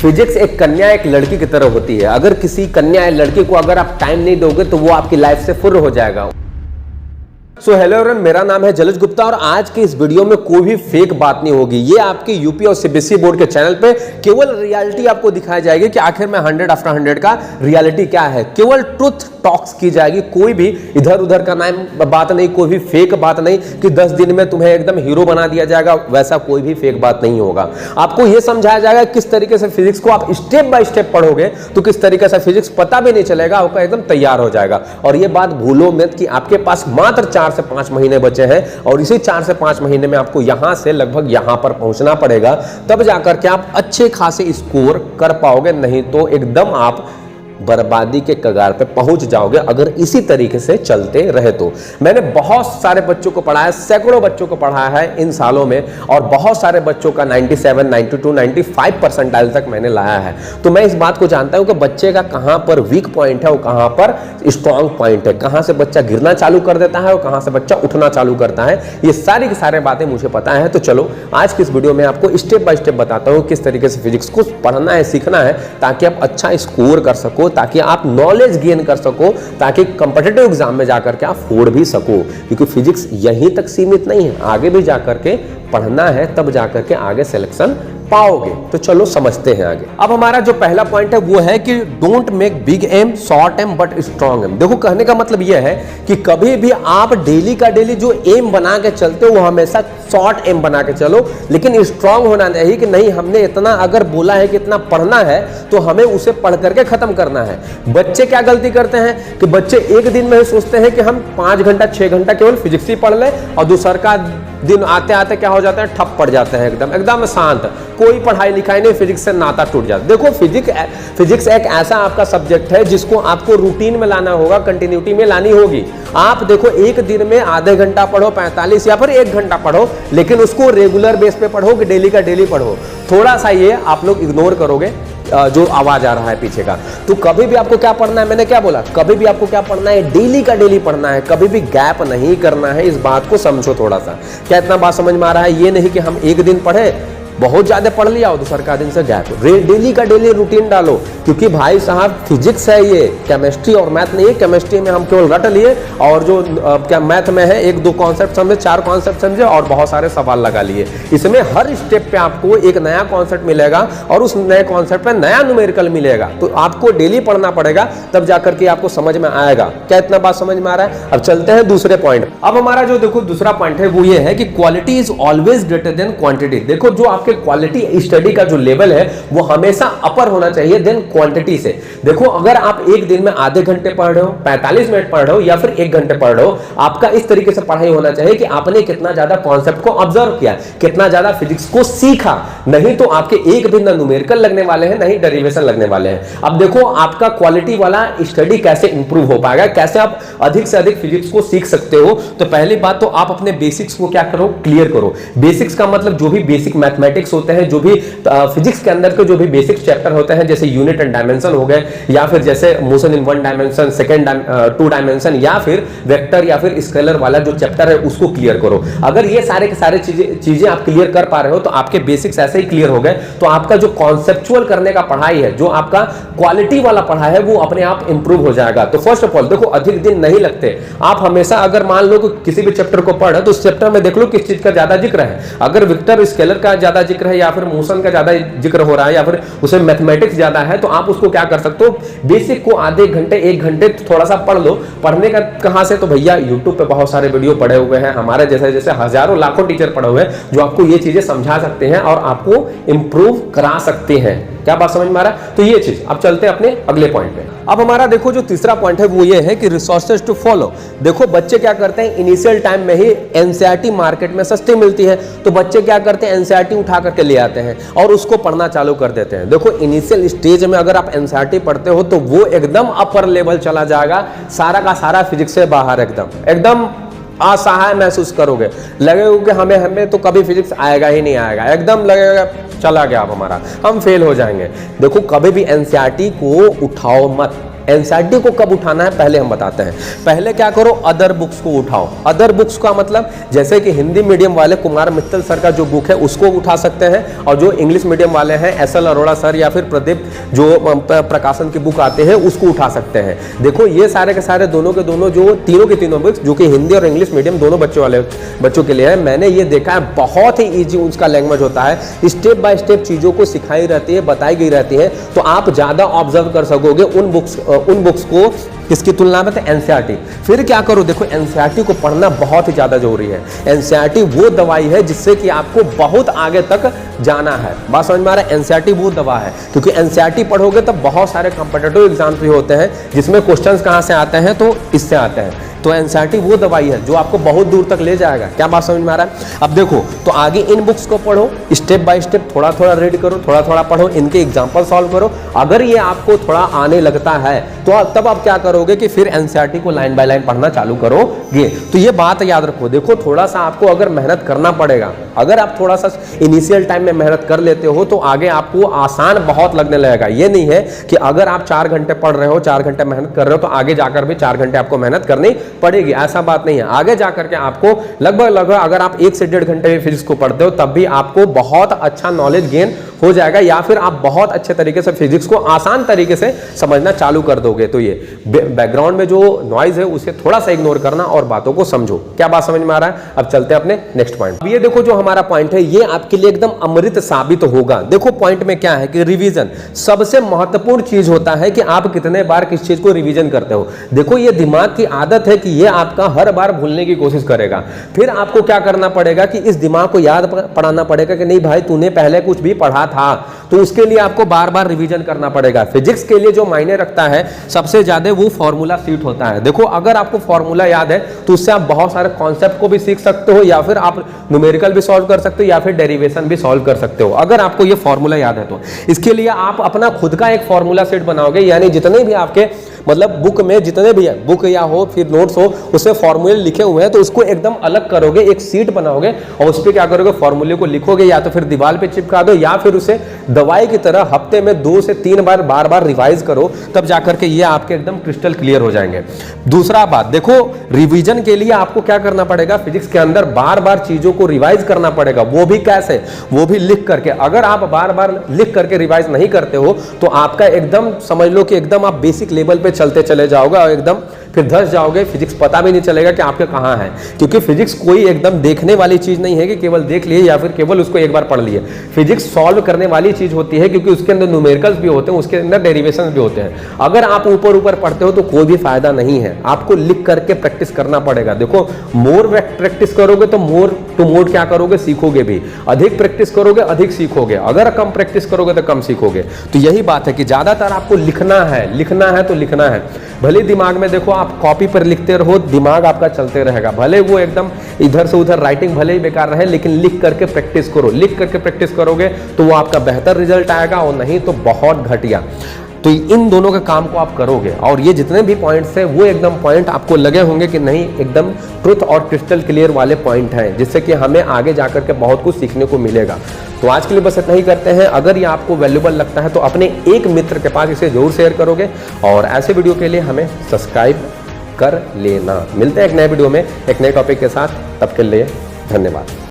Physics एक कन्या एक लड़की की तरह होती है। अगर किसी कन्या या लड़की को अगर आप टाइम नहीं दोगे तो वो आपकी लाइफ से फुर्र हो जाएगा। हेलो एवरीवन, मेरा नाम है जलज गुप्ता और आज के इस वीडियो में कोई भी फेक बात नहीं होगी। ये आपके यूपी और सीबीएसई बोर्ड के चैनल पे केवल रियलिटी आपको दिखाई जाएगी कि आखिर में 100 आफ्टर 100 का रियलिटी क्या है। केवल ट्रुथ टॉक्स की जाएगी, कोई भी इधर उधर का नाम बात नहीं, कोई भी फेक बात नहीं कि 10 दिन में तुम्हें एकदम हीरो बना दिया जाएगा, वैसा कोई भी फेक बात नहीं होगा। आपको यह समझाया जाएगा किस तरीके से फिजिक्स को आप स्टेप बाय स्टेप पढ़ोगे तो किस तरीके से फिजिक्स पता भी नहीं चलेगा, आपका एकदम तैयार हो जाएगा। और यह बात भूलो मत कि आपके पास मात्र 4 से 5 महीने बचे हैं और इसी 4 से 5 महीने में आपको यहां से लगभग यहां पर पहुंचना पड़ेगा, तब जाकर के आप अच्छे खासे स्कोर कर पाओगे, नहीं तो एकदम आप बर्बादी के कगार पे पहुंच जाओगे अगर इसी तरीके से चलते रहे तो। मैंने बहुत सारे बच्चों को पढ़ाया, सैकड़ों बच्चों को पढ़ाया है इन सालों में और बहुत सारे बच्चों का 97, 92, 95 परसेंटाइल तक मैंने लाया है। तो मैं इस बात को जानता हूं कि बच्चे का कहां पर वीक पॉइंट है और कहां पर स्ट्रॉन्ग पॉइंट है, कहां से बच्चा गिरना चालू कर देता है और कहां से बच्चा उठना चालू करता है। ये सारी की सारी बातें मुझे पता है। तो चलो आज की इस वीडियो में आपको स्टेप बाय स्टेप बताता हूं किस तरीके से फिजिक्स को पढ़ना है, सीखना है, ताकि आप अच्छा स्कोर कर सको, ताकि आप नॉलेज गेन कर सको, ताकि कॉम्पिटिटिव एग्जाम में जाकर के आप फोड़ भी सको। क्योंकि फिजिक्स यहीं तक सीमित नहीं है, आगे भी जाकर के पढ़ना है, तब जाकर के आगे सिलेक्शन पाओगे। तो चलो समझते हैं आगे। अब हमारा जो पहला पॉइंट है वो है कि don't make big aim short aim but strong aim. देखो कहने का मतलब यह है कि कभी भी आप डेली का डेली जो एम बना के चलते हो वो हमेशा शॉर्ट एम बना के चलो, लेकिन स्ट्रॉन्ग होना चाहिए कि नहीं हमने इतना अगर बोला है कि इतना पढ़ना है तो हमें उसे पढ़ करके खत्म करना है। बच्चे क्या गलती करते हैं कि बच्चे एक दिन में ही सोचते हैं कि हम 5 घंटा 6 घंटा केवल फिजिक्स ही पढ़ ले और दूसर का दिन आते आते क्या हो जाता है, ठप पड़ जाते हैं, एकदम शांत, कोई पढ़ाई लिखाई नहीं, फिजिक्स से नाता टूट जाता है। देखो फिजिक्स एक ऐसा आपका सब्जेक्ट है जिसको आपको रूटीन में लाना होगा, कंटिन्यूटी में लानी होगी। आप देखो एक दिन में आधे घंटा पढ़ो, 45 या फिर 1 घंटा पढ़ो, लेकिन उसको रेगुलर बेस पे पढ़ो कि डेली का डेली पढ़ो। थोड़ा सा ये आप लोग इग्नोर करोगे जो आवाज आ रहा है पीछे का। तो कभी भी आपको क्या पढ़ना है, मैंने क्या बोला, कभी भी आपको क्या पढ़ना है, डेली का डेली पढ़ना है, कभी भी गैप नहीं करना है। इस बात को समझो थोड़ा सा। क्या इतना बात समझ में आ रहा है? ये नहीं कि हम एक दिन पढ़े, बहुत ज्यादा पढ़ लिया और दूसरा का दिन से गैप। डेली का डेली रूटीन डालो, क्योंकि भाई साहब फिजिक्स है ये, केमिस्ट्री और मैथ नहीं है। केमिस्ट्री में हम केवल रट लिए और जो क्या मैथ में है 1-2 कॉन्सेप्ट समझे, 4 कॉन्सेप्ट समझे और बहुत सारे सवाल लगा लिए। इसमें हर स्टेप पे आपको एक नया कॉन्सेप्ट मिलेगा और उस नए कॉन्सेप्ट पे नया न्यूमेरिकल मिलेगा। तो आपको डेली पढ़ना पड़ेगा, तब जाकर के आपको समझ में आएगा। क्या इतना बात समझ में आ रहा है? अब चलते हैं दूसरे पॉइंट। अब हमारा जो देखो दूसरा पॉइंट है वो ये है कि quality is always greater than quantity. देखो जो आपके क्वालिटी स्टडी का जो लेवल है वो हमेशा अपर होना चाहिए देन क्वांटिटी से। देखो अगर आप एक दिन में आधे घंटे पढ़ रहे हो, 45 मिनट पढ़ रहे हो या फिर 1 घंटे पढ़ रहे हो, आपका इस तरीके से पढ़ाई होना चाहिए कि आपने कितना ज्यादा कॉन्सेप्ट को ऑब्जर्व किया, कितना ज्यादा फिजिक्स को सीखा। नहीं तो आपके एक भी ना न्यूमेरिकल लगने वाले हैं, नहीं डेरिवेशन लगने वाले हैं। अब देखो आपका क्वालिटी वाला स्टडी कैसे इंप्रूव हो पाएगा, कैसे आप अधिक से अधिक फिजिक्स को सीख सकते हो। तो पहली बात तो आप अपने बेसिक्स को क्या करो, क्लियर करो। बेसिक्स का मतलब जो भी बेसिक मैथमेटिक्स होते हैं, जो भी फिजिक्स के अंदर के जो भी बेसिक चैप्टर होते हैं, जैसे यूनिट एंड डायमेंशन हो गए, या फिर जैसे मोशन इन 1 डायमेंशन, 2 डायमेंशन, या फिर वेक्टर या फिर स्केलर वाला जो चैप्टर है उसको क्लियर करो। अगर ये सारे के सारे चीजें आप क्लियर कर पा रहे हो तो आपके बेसिक्स ऐसे ही क्लियर हो गए। तो आपका जो कॉन्सेप्चुअल करने का पढ़ाई है, जो आपका क्वालिटी वाला पढ़ाई है, वो अपने आप इंप्रूव हो जाएगा। तो फर्स्ट ऑफ ऑल देखो अधिक दिन नहीं लगते। आप हमेशा अगर मान लो कि किसी भी चैप्टर को पढ़े तो उस चैप्टर में देख लो किस चीज का ज्यादा जिक्र है। अगर वेक्टर स्केलर का ज्यादा जिक्र है या फिर मोशन का ज्यादा जिक्र हो रहा है या फिर उसमें मैथमेटिक्स ज्यादा है, तो आप उसको क्या कर सकते हो, बेसिक को आधे घंटे 1 घंटे थोड़ा सा पढ़ लो। पढ़ने का कहां से? तो भैया यूट्यूब पे बहुत सारे वीडियो पड़े हुए हैं, हमारे जैसे हजारों लाखों टीचर पढ़े हुए हैं जो आपको ये चीजें समझा सकते हैं और आपको इंप्रूव करा सकते हैं। क्या बात समझ में आ रहा है? तो ये चीज। अब चलते हैं अपने अगले पॉइंट पे। अब हमारा देखो जो तीसरा पॉइंट है वो ये है कि रिसोर्सेज टू फॉलो। देखो बच्चे क्या करते हैं, इनिशियल टाइम में ही एनसीईआरटी मार्केट में सस्ती मिलती है, तो बच्चे क्या करते हैं, एनसीईआरटी उठा करके ले आते हैं और उसको पढ़ना चालू कर देते हैं। देखो इनिशियल स्टेज में अगर आप एनसीईआरटी पढ़ते हो तो वो एकदम अपर लेवल चला जाएगा, सारा का सारा फिजिक्स से बाहर, एकदम असहाय महसूस करोगे, लगेगा कि हमें तो कभी फिजिक्स आएगा ही नहीं आएगा, एकदम लगेगा चला गया अब हमारा, हम फेल हो जाएंगे। देखो कभी भी एनसीईआरटी को उठाओ मत, एनसीईआरटी को कब उठाना है पहले हम बताते हैं। पहले क्या करो, अदर बुक्स को उठाओ। अदर बुक्स का मतलब जैसे कि हिंदी मीडियम वाले कुमार मित्तल सर का जो बुक है उसको उठा सकते हैं, और जो इंग्लिश मीडियम वाले हैं एसएल अरोड़ा सर या फिर प्रदीप जो प्रकाशन की बुक आते हैं उसको उठा सकते हैं। देखो ये सारे के सारे दोनों के दोनों जो तीनों के तीनों बुक्स जो कि हिंदी और इंग्लिश मीडियम दोनों बच्चों के लिए है, मैंने ये देखा है बहुत ही ईजी उसका लैंग्वेज होता है, स्टेप बाय स्टेप चीजों को सिखाई रहती है, बताई गई रहती है, तो आप ज्यादा ऑब्जर्व कर सकोगे उन बुक्स को किसकी तुलना में, तो एनसीईआरटी। फिर क्या करो, देखो एनसीईआरटी को पढ़ना बहुत ही ज्यादा जरूरी है। एनसीईआरटी वो दवाई है जिससे कि आपको बहुत आगे तक जाना है। बात समझ में आ रहा है? एनसीईआरटी वो दवा है, क्योंकि एनसीईआरटी पढ़ोगे तब बहुत सारे कॉम्पिटिटिव एग्जाम्स भी होते हैं जिसमें क्वेश्चंस कहां से आते हैं, तो इससे आते हैं। तो एनसीईआरटी वो दवाई है जो आपको बहुत दूर तक ले जाएगा। क्या बात समझ में आ रहा है? अब देखो, तो आगे इन बुक्स को पढ़ो, स्टेप बाय स्टेप थोड़ा थोड़ा रीड करो, थोड़ा थोड़ा पढ़ो, इनके एग्जांपल सॉल्व करो। अगर ये आपको थोड़ा आने लगता है तो तब आप क्या करोगे कि फिर एनसीईआरटी को लाइन बाय लाइन पढ़ना चालू करोगे। तो ये बात याद रखो। देखो थोड़ा सा आपको अगर मेहनत करना पड़ेगा, अगर आप थोड़ा सा इनिशियल टाइम में मेहनत कर लेते हो तो आगे आपको आसान बहुत लगने लगेगा। ये नहीं है कि अगर आप 4 घंटे पढ़ रहे हो, 4 घंटे मेहनत कर रहे हो तो आगे जाकर भी 4 घंटे आपको मेहनत करनी पड़ेगी, ऐसा बात नहीं है। आगे जाकर के आपको लगभग अगर आप 1 से 1.5 घंटे भी फिजिक्स को पढ़ते हो तब भी आपको बहुत अच्छा नॉलेज गेन हो जाएगा, या फिर आप बहुत अच्छे तरीके से फिजिक्स को आसान तरीके से समझना चालू कर दोगे। तो ये बैकग्राउंड में जो नॉइज है उसे थोड़ा सा इग्नोर करना और बातों को समझो। क्या बात समझ में आ रहा है? अब चलते हैं अपने नेक्स्ट पॉइंट। ये देखो जो हमारा पॉइंट है ये आपके लिए एकदम अमृत साबित होगा। देखो पॉइंट में क्या है कि रिवीजन सबसे महत्वपूर्ण चीज होता है कि आप कितने बार किस चीज को रिवीजन करते हो। देखो ये दिमाग की आदत है कि ये आपका हर बार भूलने की कोशिश करेगा। फिर आपको क्या करना पड़ेगा कि इस दिमाग को याद पढ़ाना पड़ेगा कि नहीं भाई तूने पहले कुछ भी पढ़ा था, तो उसके लिए आपको बार बार रिवीजन करना पड़ेगा। फिजिक्स के लिए जो मायने रखता है सबसे ज्यादा वो फॉर्मूला सीट होता है। देखो अगर आपको फॉर्मूला याद है तो उससे आप बहुत सारे कॉन्सेप्ट को भी सीख सकते हो, या फिर आप न्यूमेरिकल भी सॉल्व कर सकते हो, या फिर डेरिवेशन भी सॉल्व कर सकते हो अगर आपको ये फॉर्मूला याद है तो। इसके लिए आप अपना खुद का एक फॉर्मूला सेट बनाओगे, यानी जितने भी आपके मतलब बुक में जितने भी है, बुक या हो फिर नोट्स हो, उसमें फॉर्मूले लिखे हुए हैं तो उसको एकदम अलग करोगे, एक सीट बनाओगे और उस पर क्या करोगे, फॉर्मूले को लिखोगे, या तो फिर दीवार पे चिपका दो, या फिर उसे दवाई की तरह हफ्ते में 2 से 3 बार बार बार रिवाइज करो, तब जाकर के ये आपके एकदम क्रिस्टल क्लियर हो जाएंगे। दूसरा बात देखो, रिवीजन के लिए आपको क्या करना पड़ेगा, फिजिक्स के अंदर बार बार चीजों को रिवाइज करना पड़ेगा। वो भी कैसे, वो भी लिख करके। अगर आप बार बार लिख करके रिवाइज नहीं करते हो तो आपका एकदम समझ लो कि एकदम आप बेसिक लेवल पे चलते चले जाओगे और एकदम फिर धस जाओगे, फिजिक्स पता भी नहीं चलेगा कि आपके कहाँ है। क्योंकि फिजिक्स कोई एकदम देखने वाली चीज नहीं है कि केवल देख लिए या फिर केवल उसको एक बार पढ़ लिए। फिजिक्स सॉल्व करने वाली चीज होती है, क्योंकि उसके अंदर न्यूमेरिकल्स भी होते हैं, उसके अंदर डेरिवेशंस भी होते हैं। अगर आप ऊपर ऊपर पढ़ते हो तो कोई भी फायदा नहीं है, आपको लिख करके प्रैक्टिस करना पड़ेगा। देखो मोर प्रैक्टिस करोगे तो मोर टू मोर क्या करोगे, सीखोगे भी। अधिक प्रैक्टिस करोगे अधिक सीखोगे, अगर कम प्रैक्टिस करोगे तो कम सीखोगे। तो यही बात है कि ज्यादातर आपको लिखना है तो लिखना है। भले दिमाग में देखो आप कॉपी पर लिखते रहो, दिमाग आपका चलते रहेगा, भले वो एकदम इधर से उधर राइटिंग भले ही बेकार रहे, लेकिन लिख करके प्रैक्टिस करो। लिख करके प्रैक्टिस करोगे तो वो आपका बेहतर रिजल्ट आएगा, और नहीं तो बहुत घटिया। तो इन दोनों के काम को आप करोगे, और ये जितने भी पॉइंट्स हैं वो एकदम पॉइंट आपको लगे होंगे कि नहीं एकदम ट्रुथ और क्रिस्टल क्लियर वाले पॉइंट हैं, जिससे कि हमें आगे जाकर के बहुत कुछ सीखने को मिलेगा। तो आज के लिए बस इतना ही करते हैं। अगर ये आपको वैल्यूबल लगता है तो अपने एक मित्र के पास इसे जरूर शेयर करोगे, और ऐसे वीडियो के लिए हमें सब्सक्राइब कर लेना। मिलते हैं एक नए वीडियो में एक नए टॉपिक के साथ, तब के लिए धन्यवाद।